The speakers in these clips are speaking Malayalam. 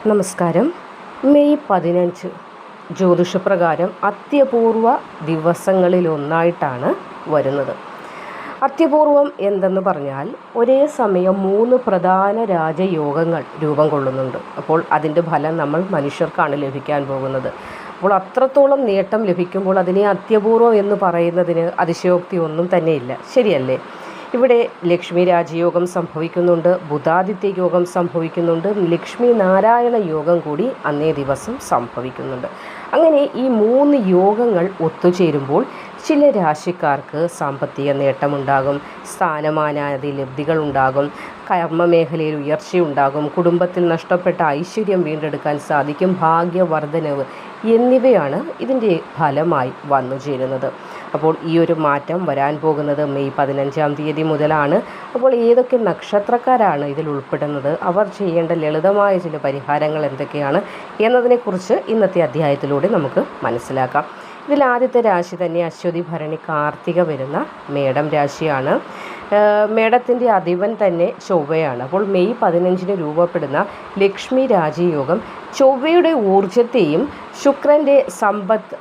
നമസ്കാരം. മെയ് 15 ജ്യോതിഷപ്രകാരം അത്യപൂർവ ദിവസങ്ങളിലൊന്നായിട്ടാണ് വരുന്നത്. അത്യപൂർവം എന്തെന്ന് പറഞ്ഞാൽ ഒരേ സമയം 3 പ്രധാന രാജയോഗങ്ങൾ രൂപം കൊള്ളുന്നുണ്ട്. അപ്പോൾ അതിൻ്റെ ഫലം നമ്മൾ മനുഷ്യർക്കാണ് ലഭിക്കാൻ പോകുന്നത്. അപ്പോൾ അത്രത്തോളം നേട്ടം ലഭിക്കുമ്പോൾ അതിനെ അത്യപൂർവം എന്ന് പറയുന്നതിന് അതിശയോക്തി ഒന്നും തന്നെയില്ല, ശരിയല്ലേ? ഇവിടെ ലക്ഷ്മി രാജയോഗം സംഭവിക്കുന്നുണ്ട്, ബുധാദിത്യ യോഗം സംഭവിക്കുന്നുണ്ട്, ലക്ഷ്മി നാരായണ യോഗം കൂടി അന്നേ ദിവസം സംഭവിക്കുന്നുണ്ട്. അങ്ങനെ ഈ 3 യോഗങ്ങൾ ഒത്തുചേരുമ്പോൾ ചില രാശിക്കാർക്ക് സാമ്പത്തിക നേട്ടമുണ്ടാകും, സ്ഥാനമാനാദി ലബ്ധികളുണ്ടാകും, കർമ്മമേഖലയിൽ ഉയർച്ചയുണ്ടാകും, കുടുംബത്തിൽ നഷ്ടപ്പെട്ട ഐശ്വര്യം വീണ്ടെടുക്കാൻ സാധിക്കും, ഭാഗ്യവർദ്ധനവ് എന്നിവയാണ് ഇതിൻ്റെ ഫലമായി വന്നു ചേരുന്നത്. അപ്പോൾ ഈ ഒരു മാറ്റം വരാൻ പോകുന്നത് മെയ് 15-ാം തീയതി മുതലാണ്. അപ്പോൾ ഏതൊക്കെ നക്ഷത്രക്കാരാണ് ഇതിൽ ഉൾപ്പെടുന്നത്, അവർ ചെയ്യേണ്ട ലളിതമായ ചില പരിഹാരങ്ങൾ എന്തൊക്കെയാണ് എന്നതിനെക്കുറിച്ച് ഇന്നത്തെ അധ്യായത്തിലൂടെ നമുക്ക് മനസ്സിലാക്കാം. ഇതിൽ ആദ്യത്തെ രാശി തന്നെ അശ്വതി ഭരണി കാർത്തിക വരുന്ന മേടം രാശിയാണ്. മേടത്തിൻ്റെ അധിപൻ തന്നെ ചൊവ്വയാണ്. അപ്പോൾ മെയ് 15-ന് രൂപപ്പെടുന്ന ലക്ഷ്മി രാജയോഗം ചൊവ്വയുടെ ഊർജത്തെയും ശുക്രൻ്റെ സമ്പത്ത്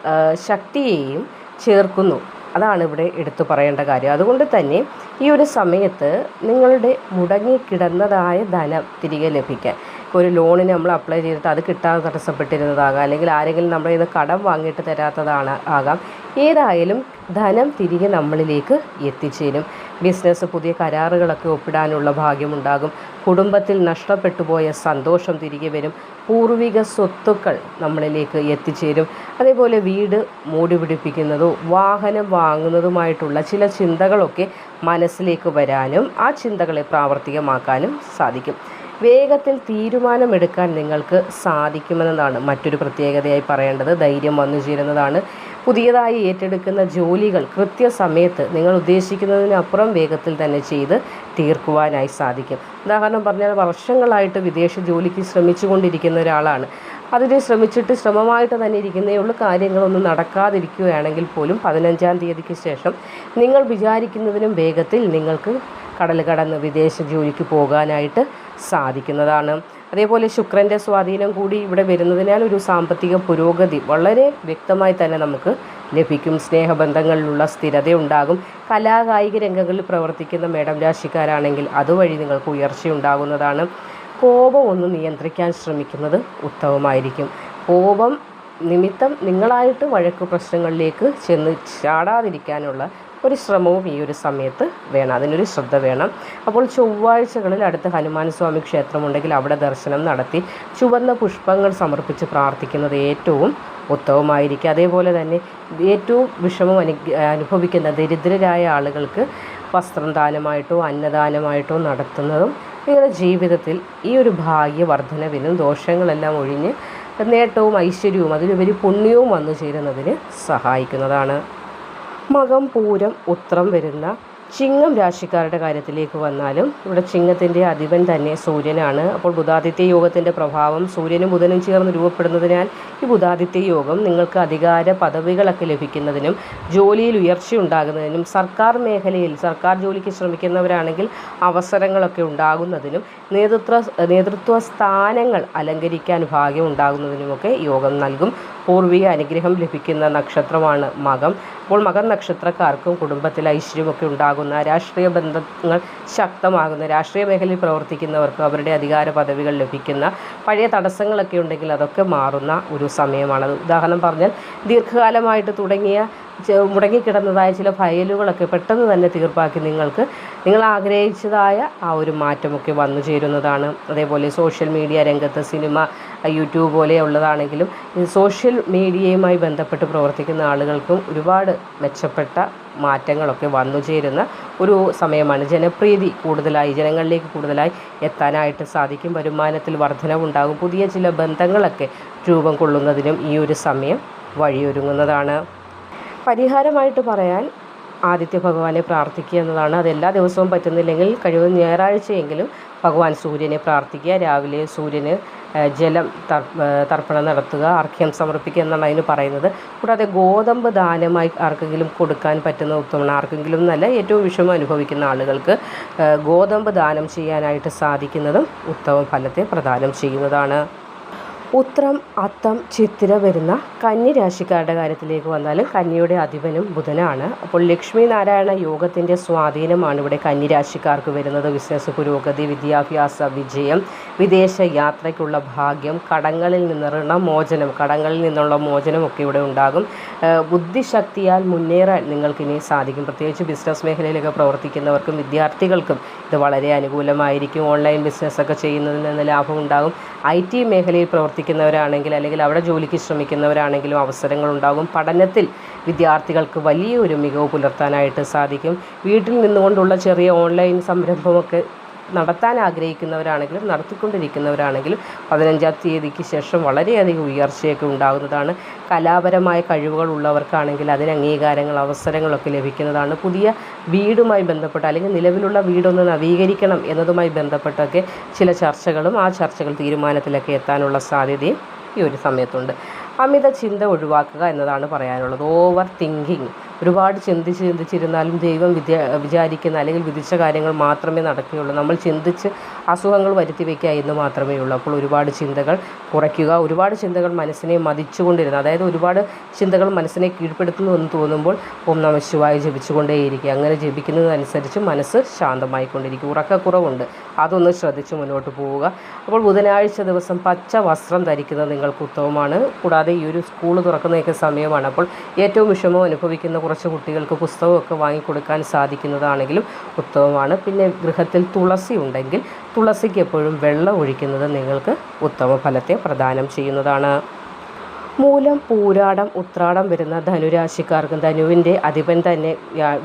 ശക്തിയെയും ചേർക്കുന്നു. അതാണ് ഇവിടെ എടുത്തു പറയേണ്ട കാര്യം. അതുകൊണ്ട് തന്നെ ഈ ഒരു സമയത്ത് നിങ്ങളുടെ മുടങ്ങിക്കിടന്നതായ ധനം തിരികെ ലഭിക്കാൻ, ഒരു ലോണിന് നമ്മൾ അപ്ലൈ ചെയ്തിട്ട് അത് കിട്ടാതെ തടസ്സപ്പെട്ടിരുന്നതാകാം, അല്ലെങ്കിൽ ആരെങ്കിലും നമ്മുടെ ഇത് കടം വാങ്ങിയിട്ട് തരാത്തതാണ് ആകാം. ഏതായാലും ധനം തിരികെ നമ്മളിലേക്ക് എത്തിച്ചേരും. ബിസിനസ് പുതിയ കരാറുകളൊക്കെ ഒപ്പിടാനുള്ള ഭാഗ്യമുണ്ടാകും. കുടുംബത്തിൽ നഷ്ടപ്പെട്ടു പോയ സന്തോഷം തിരികെ വരും. പൂർവിക സ്വത്തുക്കൾ നമ്മളിലേക്ക് എത്തിച്ചേരും. അതേപോലെ വീട് മൂടി പിടിപ്പിക്കുന്നതോ വാഹനം വാങ്ങുന്നതുമായിട്ടുള്ള ചില ചിന്തകളൊക്കെ മനസ്സിലേക്ക് വരാനും ആ ചിന്തകളെ പ്രാവർത്തികമാക്കാനും സാധിക്കും. വേഗത്തിൽ തീരുമാനമെടുക്കാൻ നിങ്ങൾക്ക് സാധിക്കുമെന്നതാണ് മറ്റൊരു പ്രത്യേകതയായി പറയേണ്ടത്. ധൈര്യം വന്നു ചേരുന്നതാണ്. പുതിയതായി ഏറ്റെടുക്കുന്ന ജോലികൾ കൃത്യസമയത്ത് നിങ്ങൾ ഉദ്ദേശിക്കുന്നതിനപ്പുറം വേഗത്തിൽ തന്നെ ചെയ്ത് തീർക്കുവാനായി സാധിക്കും. ഉദാഹരണം പറഞ്ഞാൽ വർഷങ്ങളായിട്ട് വിദേശ ജോലിക്ക് ശ്രമിച്ചുകൊണ്ടിരിക്കുന്ന ഒരാളാണ്. അതിന് ശ്രമിച്ചിട്ട് ശ്രമമായിട്ട് തന്നെ ഇരിക്കുന്നേ ഉള്ളൂ, കാര്യങ്ങളൊന്നും നടക്കാതിരിക്കുകയാണെങ്കിൽ പോലും 15-ാം തീയതിക്ക് ശേഷം നിങ്ങൾ വിചാരിക്കുന്നതിനും വേഗത്തിൽ നിങ്ങൾക്ക് കടൽ കടന്ന് വിദേശ ജോലിക്ക് പോകാനായിട്ട് സാധിക്കുന്നതാണ്. അതേപോലെ ശുക്രൻ്റെ സ്വാധീനം കൂടി ഇവിടെ വരുന്നതിനാൽ ഒരു സാമ്പത്തിക പുരോഗതി വളരെ വ്യക്തമായി തന്നെ നമുക്ക് ലഭിക്കും. സ്നേഹബന്ധങ്ങളിലുള്ള സ്ഥിരത ഉണ്ടാകും. കലാകായിക രംഗങ്ങളിൽ പ്രവർത്തിക്കുന്ന മേടം രാശിക്കാരാണെങ്കിൽ അതുവഴി നിങ്ങൾക്ക് ഉയർച്ചയുണ്ടാകുന്നതാണ്. കോപം ഒന്ന് നിയന്ത്രിക്കാൻ ശ്രമിക്കുന്നത് ഉത്തമമായിരിക്കും. കോപം നിമിത്തം നിങ്ങളായിട്ട് വഴക്ക് പ്രശ്നങ്ങളിലേക്ക് ചെന്ന് ചാടാതിരിക്കാനുള്ള ഒരു ശ്രമവും ഈ ഒരു സമയത്ത് വേണം, അതിനൊരു ശ്രദ്ധ വേണം. അപ്പോൾ ചൊവ്വാഴ്ചകളിൽ അടുത്ത് ഹനുമാൻ സ്വാമി ക്ഷേത്രമുണ്ടെങ്കിൽ അവിടെ ദർശനം നടത്തി ചുവന്ന പുഷ്പങ്ങൾ സമർപ്പിച്ച് പ്രാർത്ഥിക്കുന്നത് ഏറ്റവും ഉത്തമമായിരിക്കും. അതേപോലെ തന്നെ ഏറ്റവും വിഷമം അനുഭവിക്കുന്ന ദരിദ്രരായ ആളുകൾക്ക് വസ്ത്രം ദാനമായിട്ടോ അന്നദാനമായിട്ടോ നടത്തുന്നതും നിങ്ങളുടെ ജീവിതത്തിൽ ഈ ഒരു ഭാഗ്യവർദ്ധനവിനും ദോഷങ്ങളെല്ലാം ഒഴിഞ്ഞ് നേട്ടവും ഐശ്വര്യവും അതിലുപരി പുണ്യവും വന്നു ചേരുന്നതിന് സഹായിക്കുന്നതാണ്. മകം പൂരം ഉത്രം വരുന്ന ചിങ്ങം രാശിക്കാരുടെ കാര്യത്തിലേക്ക് വന്നാലും ഇവിടെ ചിങ്ങത്തിൻ്റെ അധിപൻ തന്നെ സൂര്യനാണ്. അപ്പോൾ ബുധാദിത്യ യോഗത്തിൻ്റെ പ്രഭാവം സൂര്യനും ബുധനും ചേർന്ന് രൂപപ്പെടുന്നതിനാൽ ഈ ബുധാദിത്യ യോഗം നിങ്ങൾക്ക് അധികാര പദവികളൊക്കെ ലഭിക്കുന്നതിനും ജോലിയിൽ ഉയർച്ചയുണ്ടാകുന്നതിനും സർക്കാർ ജോലിക്ക് ശ്രമിക്കുന്നവരാണെങ്കിൽ അവസരങ്ങളൊക്കെ ഉണ്ടാകുന്നതിനും നേതൃത്വ സ്ഥാനങ്ങൾ അലങ്കരിക്കാൻ ഭാഗ്യം ഉണ്ടാകുന്നതിനുമൊക്കെ യോഗം നൽകും. പൂർവിക അനുഗ്രഹം ലഭിക്കുന്ന നക്ഷത്രമാണ് മകം. അപ്പോൾ മകം നക്ഷത്രക്കാർക്കും കുടുംബത്തിൽ ഐശ്വര്യമൊക്കെ ഉണ്ടാകുന്ന, രാഷ്ട്രീയ ബന്ധങ്ങൾ ശക്തമാകുന്ന, രാഷ്ട്രീയ മേഖലയിൽ പ്രവർത്തിക്കുന്നവർക്ക് അവരുടെ അധികാര പദവികൾ ലഭിക്കുന്ന, പഴയ തടസ്സങ്ങളൊക്കെ ഉണ്ടെങ്കിൽ അതൊക്കെ മാറുന്ന ഒരു സമയമാണത്. ഉദാഹരണം പറഞ്ഞാൽ ദീർഘകാലമായിട്ട് മുടങ്ങിക്കിടന്നതായ ചില ഫയലുകളൊക്കെ പെട്ടെന്ന് തന്നെ തീർപ്പാക്കി നിങ്ങൾ ആഗ്രഹിച്ചതായ ആ ഒരു മാറ്റമൊക്കെ വന്നു ചേരുന്നതാണ്. അതേപോലെ സോഷ്യൽ മീഡിയ രംഗത്ത് സിനിമ, യൂട്യൂബ് പോലെയുള്ളതാണെങ്കിലും സോഷ്യൽ മീഡിയയുമായി ബന്ധപ്പെട്ട് പ്രവർത്തിക്കുന്ന ആളുകൾക്കും ഒരുപാട് മെച്ചപ്പെട്ട മാറ്റങ്ങളൊക്കെ വന്നു ചേരുന്ന ഒരു സമയമാണ്. ജനപ്രീതി ജനങ്ങളിലേക്ക് കൂടുതലായി എത്താനായിട്ട് സാധിക്കും. വരുമാനത്തിൽ വർധനവുണ്ടാകും. പുതിയ ചില ബന്ധങ്ങളൊക്കെ രൂപം കൊള്ളുന്നതിനും ഈ ഒരു സമയം വഴിയൊരുങ്ങുന്നതാണ്. പരിഹാരമായിട്ട് പറയാൻ ആദിത്യ ഭഗവാനെ പ്രാർത്ഥിക്കുക എന്നതാണ്. അത് എല്ലാ ദിവസവും പറ്റുന്നില്ലെങ്കിൽ കഴിവതും ഞായറാഴ്ചയെങ്കിലും ഭഗവാൻ സൂര്യനെ പ്രാർത്ഥിക്കുക. രാവിലെ സൂര്യന് ജലം തർപ്പണം നടത്തുക, അർഘ്യം സമർപ്പിക്കുക എന്നാണ് അതിന് പറയുന്നത്. കൂടാതെ ഗോതമ്പ് ദാനമായി ആർക്കെങ്കിലും കൊടുക്കാൻ പറ്റുന്ന ഉത്തമമാണ്. ആർക്കെങ്കിലും എന്നല്ല, ഏറ്റവും വിഷമം അനുഭവിക്കുന്ന ആളുകൾക്ക് ഗോതമ്പ് ദാനം ചെയ്യാനായിട്ട് സാധിക്കുന്നതും ഉത്തമ ഫലത്തെ പ്രദാനം ചെയ്യുന്നതാണ്. ഉത്രം, അത്തം, ചിത്തിര വരുന്ന കന്നി രാശിക്കാരുടെ കാര്യത്തിലേക്ക് വന്നാൽ കന്നിയുടെ അധിപനും ബുധനാണ്. അപ്പോൾ ലക്ഷ്മി നാരായണ യോഗത്തിൻ്റെ സ്വാധീനമാണ് ഇവിടെ കന്നി രാശിക്കാർക്ക് വരുന്നത്. ബിസിനസ് പുരോഗതി, വിദ്യാഭ്യാസ വിജയം, വിദേശ യാത്രയ്ക്കുള്ള ഭാഗ്യം, കടങ്ങളിൽ നിന്ന് ഋണമോചനം, കടങ്ങളിൽ നിന്നുള്ള മോചനമൊക്കെ ഇവിടെ ഉണ്ടാകും. ബുദ്ധിശക്തിയാൽ മുന്നേറാൻ നിങ്ങൾക്കിനി സാധിക്കും. പ്രത്യേകിച്ച് ബിസിനസ് മേഖലയിലൊക്കെ പ്രവർത്തിക്കുന്നവർക്കും വിദ്യാർത്ഥികൾക്കും ഇത് വളരെ അനുകൂലമായിരിക്കും. ഓൺലൈൻ ബിസിനസ്സൊക്കെ ചെയ്യുന്നതിൽ നിന്ന് ലാഭമുണ്ടാകും. IT മേഖലയിൽ പ്രവർത്തിക്കുന്നവരാണെങ്കിൽ അല്ലെങ്കിൽ അവിടെ ജോലിക്ക് ശ്രമിക്കുന്നവരാണെങ്കിലും അവസരങ്ങളുണ്ടാകും. പഠനത്തിൽ വിദ്യാർത്ഥികൾക്ക് വലിയൊരു മികവ് പുലർത്താനായിട്ട് സാധിക്കും. വീട്ടിൽ നിന്നുകൊണ്ടുള്ള ചെറിയ ഓൺലൈൻ സംരംഭമൊക്കെ നടത്താൻ ആഗ്രഹിക്കുന്നവരാണെങ്കിലും നടത്തിക്കൊണ്ടിരിക്കുന്നവരാണെങ്കിലും 15-ാം തീയതിക്ക് ശേഷം വളരെയധികം ഉയർച്ചയൊക്കെ ഉണ്ടാകുന്നതാണ്. കലാപരമായ കഴിവുകൾ ഉള്ളവർക്കാണെങ്കിൽ അതിന് അംഗീകാരങ്ങൾ, അവസരങ്ങളൊക്കെ ലഭിക്കുന്നതാണ്. പുതിയ വീടുമായി ബന്ധപ്പെട്ട് അല്ലെങ്കിൽ നിലവിലുള്ള വീടൊന്ന് നവീകരിക്കണം എന്നതുമായി ബന്ധപ്പെട്ടൊക്കെ ചില ചർച്ചകളും ആ ചർച്ചകൾ തീരുമാനത്തിലൊക്കെ എത്താനുള്ള സാധ്യതയും ഈ ഒരു സമയത്തുണ്ട്. അമിത ചിന്ത ഒഴിവാക്കുക എന്നതാണ് പറയാനുള്ളത്. ഓവർ തിങ്കിങ്, ഒരുപാട് ചിന്തിച്ചിരുന്നാലും ദൈവം വിചാരിക്കുന്ന അല്ലെങ്കിൽ വിധിച്ച കാര്യങ്ങൾ മാത്രമേ നടക്കുകയുള്ളൂ. നമ്മൾ ചിന്തിച്ച് അസുഖങ്ങൾ വരുത്തി വയ്ക്കുക എന്ന് മാത്രമേ ഉള്ളൂ. അപ്പോൾ ഒരുപാട് ചിന്തകൾ കുറയ്ക്കുക. ഒരുപാട് ചിന്തകൾ മനസ്സിനെ മതിച്ചുകൊണ്ടിരുന്നത്, അതായത് ഒരുപാട് ചിന്തകൾ മനസ്സിനെ കീഴ്പ്പെടുത്തുന്നു എന്ന് തോന്നുമ്പോൾ ഓം നമഃ ശിവായ ജപിച്ചുകൊണ്ടേയിരിക്കുക. അങ്ങനെ ജപിക്കുന്നതനുസരിച്ച് മനസ്സ് ശാന്തമായിക്കൊണ്ടിരിക്കും. ഉറക്കക്കുറവുണ്ട്, അതൊന്ന് ശ്രദ്ധിച്ച് മുന്നോട്ട് പോവുക. അപ്പോൾ ബുധനാഴ്ച ദിവസം പച്ച വസ്ത്രം ധരിക്കുന്നത് നിങ്ങൾക്ക് ഉത്തമമാണ്. കൂടാതെ ഈ ഒരു സ്കൂൾ തുറക്കുന്നതൊക്കെ സമയമാണ്. അപ്പോൾ ഏറ്റവും വിഷമം അനുഭവിക്കുന്ന കുറച്ച് കുട്ടികൾക്ക് പുസ്തകമൊക്കെ വാങ്ങിക്കൊടുക്കാൻ സാധിക്കുന്നതാണെങ്കിലും ഉത്തമമാണ്. പിന്നെ ഗൃഹത്തിൽ തുളസി ഉണ്ടെങ്കിൽ തുളസിക്ക് എപ്പോഴും വെള്ളം ഒഴിക്കുന്നത് നിങ്ങൾക്ക് ഉത്തമ ഫലത്തെ പ്രദാനം ചെയ്യുന്നതാണ്. മൂലം, പൂരാടം, ഉത്രാടം വരുന്ന ധനുരാശിക്കാർക്കും ധനുവിൻ്റെ അധിപൻ തന്നെ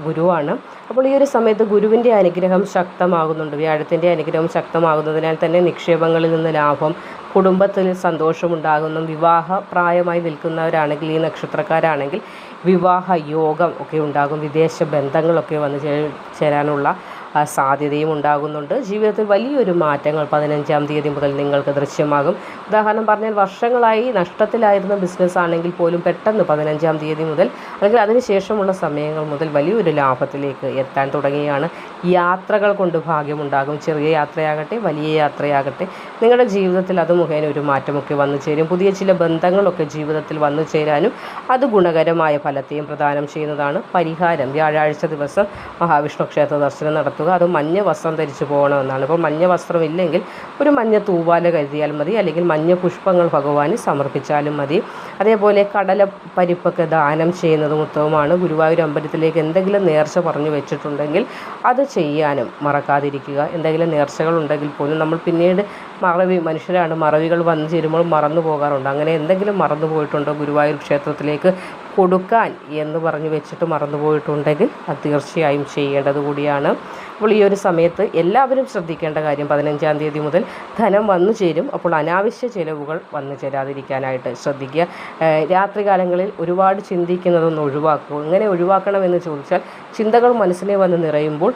ഗുരുവാണ്. അപ്പോൾ ഈ ഒരു സമയത്ത് ഗുരുവിൻ്റെ അനുഗ്രഹം ശക്തമാകുന്നുണ്ട്. വ്യാഴത്തിൻ്റെ അനുഗ്രഹം ശക്തമാകുന്നതിനാൽ തന്നെ നിക്ഷേപങ്ങളിൽ നിന്ന് ലാഭം, കുടുംബത്തിൽ സന്തോഷമുണ്ടാകുന്നു. വിവാഹ പ്രായമായി നിൽക്കുന്നവരാണെങ്കിൽ, ഈ നക്ഷത്രക്കാരാണെങ്കിൽ വിവാഹ യോഗം ഒക്കെ ഉണ്ടാകും. വിദേശ ബന്ധങ്ങളൊക്കെ വന്നു ചേരാനുള്ള സാധ്യതയും ഉണ്ടാകുന്നുണ്ട്. ജീവിതത്തിൽ വലിയൊരു മാറ്റങ്ങൾ 15-ാം തീയതി മുതൽ നിങ്ങൾക്ക് ദൃശ്യമാകും. ഉദാഹരണം പറഞ്ഞാൽ വർഷങ്ങളായി നഷ്ടത്തിലായിരുന്ന ബിസിനസ് ആണെങ്കിൽ പോലും പെട്ടെന്ന് 15-ാം തീയതി മുതൽ അല്ലെങ്കിൽ അതിനുശേഷമുള്ള സമയങ്ങൾ മുതൽ വലിയൊരു ലാഭത്തിലേക്ക് എത്താൻ തുടങ്ങിയാണ്. യാത്രകൾ കൊണ്ട് ഭാഗ്യമുണ്ടാകും. ചെറിയ യാത്രയാകട്ടെ വലിയ യാത്രയാകട്ടെ നിങ്ങളുടെ ജീവിതത്തിൽ അത് മുഖേന ഒരു മാറ്റമൊക്കെ വന്നു ചേരും. പുതിയ ചില ബന്ധങ്ങളൊക്കെ ജീവിതത്തിൽ വന്നു ചേരാനും അത് ഗുണകരമായ ഫലത്തെയും പ്രദാനം ചെയ്യുന്നതാണ്. പരിഹാരം: വ്യാഴാഴ്ച ദിവസം മഹാവിഷ്ണു ക്ഷേത്ര ദർശനം നടത്തുക. അത് മഞ്ഞ വസ്ത്രം ധരിച്ചു പോകണമെന്നാണ്. ഇപ്പോൾ മഞ്ഞ വസ്ത്രം ഇല്ലെങ്കിൽ ഒരു മഞ്ഞ തൂവാല കരുതിയാൽ മതി, അല്ലെങ്കിൽ മഞ്ഞ പുഷ്പങ്ങൾ ഭഗവാന് സമർപ്പിച്ചാലും മതി. അതേപോലെ കടല പരിപ്പൊക്കെ ദാനം ചെയ്യുന്നതും ഉത്തമമാണ്. ഗുരുവായൂർ അമ്പലത്തിലേക്ക് എന്തെങ്കിലും നേർച്ച പറഞ്ഞു വെച്ചിട്ടുണ്ടെങ്കിൽ അത് ചെയ്യാനും മറക്കാതിരിക്കുക. എന്തെങ്കിലും നേർച്ചകൾ ഉണ്ടെങ്കിൽ പോലും നമ്മൾ പിന്നീട് മനുഷ്യരാണ്, മറവികൾ വന്നു ചേരുമ്പോൾ മറന്നു പോകാറുണ്ട്. അങ്ങനെ എന്തെങ്കിലും മറന്നു പോയിട്ടുണ്ടോ ഗുരുവായൂർ ക്ഷേത്രത്തിലേക്ക് കൊടുക്കാൻ എന്ന് പറഞ്ഞു വെച്ചിട്ട് മറന്നു പോയിട്ടുണ്ടെങ്കിൽ അത് തീർച്ചയായും ചെയ്യേണ്ടത് കൂടിയാണ്. അപ്പോൾ ഈ ഒരു സമയത്ത് എല്ലാവരും ശ്രദ്ധിക്കേണ്ട കാര്യം 15-ാം തീയതി മുതൽ ധനം വന്നു ചേരും. അപ്പോൾ അനാവശ്യ ചിലവുകൾ വന്നു ചേരാതിരിക്കാനായിട്ട് ശ്രദ്ധിക്കുക. രാത്രികാലങ്ങളിൽ ഒരുപാട് ചിന്തിക്കുന്നതൊന്ന് ഒഴിവാക്കുക. എങ്ങനെ ഒഴിവാക്കണമെന്ന് ചോദിച്ചാൽ ചിന്തകൾ മനസ്സിനെ വന്ന് നിറയുമ്പോൾ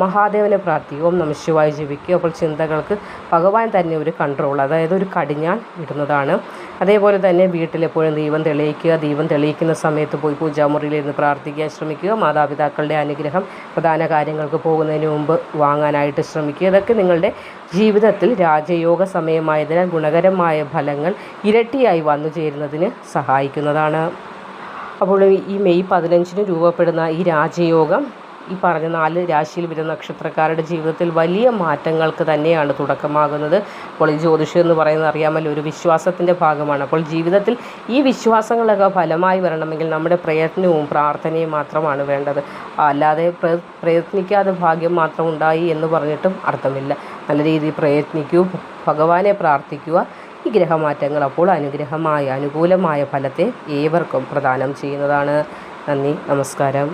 മഹാദേവനെ പ്രാർത്ഥിക്കുക, ഓം നമഃ ശിവായ ജപിക്കുക. അപ്പോൾ ചിന്തകൾക്ക് ഭഗവാൻ തന്നെ ഒരു കൺട്രോൾ, അതായത് ഒരു കടിഞ്ഞാൻ ഇടുന്നതാണ്. അതേപോലെ തന്നെ വീട്ടിലെപ്പോഴും ദീപം തെളിയിക്കുക. ദീപം തെളിയിക്കുന്ന സമയത്ത് പോയി പൂജാമുറിയിലിരുന്ന് പ്രാർത്ഥിക്കാൻ ശ്രമിക്കുക. മാതാപിതാക്കളുടെ അനുഗ്രഹം പ്രധാന കാര്യങ്ങൾക്ക് പോകുന്നതിന് മുമ്പ് വാങ്ങാനായിട്ട് ശ്രമിക്കുക. ഇതൊക്കെ നിങ്ങളുടെ ജീവിതത്തിൽ രാജയോഗ സമയമായതിനാൽ ഗുണകരമായ ഫലങ്ങൾ ഇരട്ടിയായി വന്നു ചേരുന്നതിന് സഹായിക്കുന്നതാണ്. അപ്പോൾ ഈ മെയ് 15-ന് രൂപപ്പെടുന്ന ഈ രാജയോഗം ഈ പറഞ്ഞ 4 രാശിയിൽ വരുന്ന നക്ഷത്രക്കാരുടെ ജീവിതത്തിൽ വലിയ മാറ്റങ്ങൾക്ക് തന്നെയാണ് തുടക്കമാകുന്നത്. അപ്പോൾ ഈ ജ്യോതിഷം എന്ന് പറയുന്നത് അറിയാമല്ലോ, ഒരു വിശ്വാസത്തിൻ്റെ ഭാഗമാണ്. അപ്പോൾ ജീവിതത്തിൽ ഈ വിശ്വാസങ്ങളൊക്കെ ഫലമായി വരണമെങ്കിൽ നമ്മുടെ പ്രയത്നവും പ്രാർത്ഥനയും മാത്രമാണ് വേണ്ടത്. അല്ലാതെ പ്രയത്നിക്കാതെ ഭാഗ്യം മാത്രം ഉണ്ടായി എന്ന് പറഞ്ഞിട്ടും അർത്ഥമില്ല. നല്ല രീതിയിൽ പ്രയത്നിക്കൂ, ഭഗവാനെ പ്രാർത്ഥിക്കുക. ഈ ഗ്രഹമാറ്റങ്ങൾ അപ്പോൾ അനുകൂലമായ ഫലത്തെ ഏവർക്കും പ്രദാനം ചെയ്യുന്നതാണ്. നന്ദി, നമസ്കാരം.